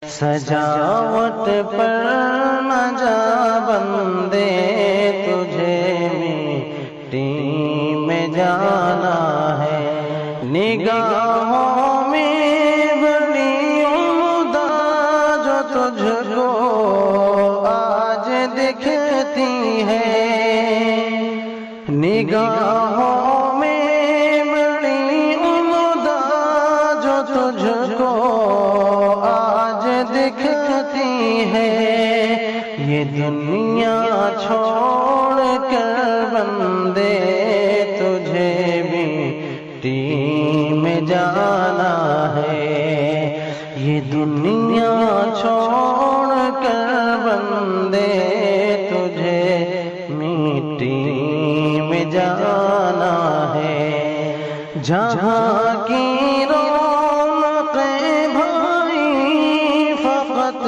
سجاوٹ پر نہ جا بندے، تجھے مٹی میں جانا ہے۔ نگاہوں میں بڑی عمدہ جو تجھ کو آج دکھتی ہے، نگاہوں میں بڑی عمدہ جو تجھ کو آج دکھتی ہے۔ یہ دنیا چھوڑ کر بندے، تجھے مٹی میں جانا ہے۔ یہ دنیا چھوڑ کر بندے، تجھے مٹی میں جانا ہے۔ جہاں کی رونقیں بھائی فقط